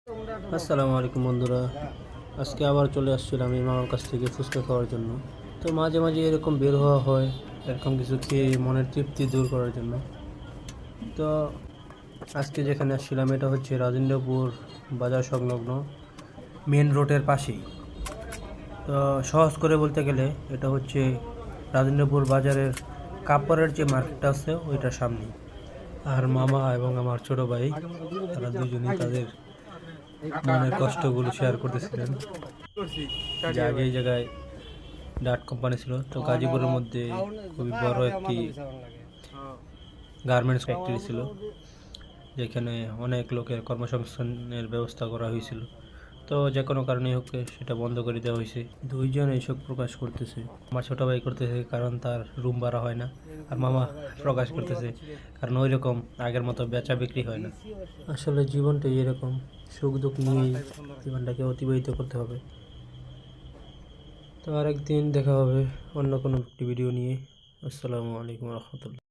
আসসালামু আলাইকুম বন্ধুরা, আজকে আবার চলে আসছিলাম এই মামার কাছ থেকে ফুচকা খাওয়ার জন্য। তো মাঝে মাঝে এরকম বের হওয়া হয়, এরকম কিছু খেয়ে মনের তৃপ্তি দূর করার জন্য। তো আজকে যেখানে আসছিলাম এটা হচ্ছে রাজেন্দ্রপুর বাজার সংলগ্ন মেন রোডের পাশেই। তো সহজ করে বলতে গেলে এটা হচ্ছে রাজেন্দ্রপুর বাজারের কাপড়ের যে মার্কেটটা আছে ওইটার সামনে। আর মামা এবং আমার ছোট ভাই তারা দুজনেই তাদের মনের কষ্টগুলো শেয়ার করতেছিলেন। যে আগে এই জায়গায় ডাট কোম্পানি ছিল, তো গাজীপুরের মধ্যে খুবই বড় একটি গার্মেন্টস ফ্যাক্টরি ছিল, যেখানে অনেক লোকের কর্মসংস্থানের ব্যবস্থা করা হয়েছিল। তো যে কোনো কারণে হোক সেটা বন্ধ করে দেওয়া হয়েছে। দুইজন এইসব প্রকাশ করতেছে। আমার ছোট ভাই করতেছে কারণ তার রুম ভাড়া হয় না, আর মামা প্রকাশ করতেছে কারণ ওই রকম আগের মতো বেচা বিক্রি হয় না। আসলে জীবনটাই এরকম, সুখ দুঃখ নিয়েই জীবনটাকে অতিবাহিত করতে হবে। তো আরেকদিন দেখা হবে অন্য কোনো একটি ভিডিও নিয়ে। আসসালামু আলাইকুম রহমতুল্লাহ।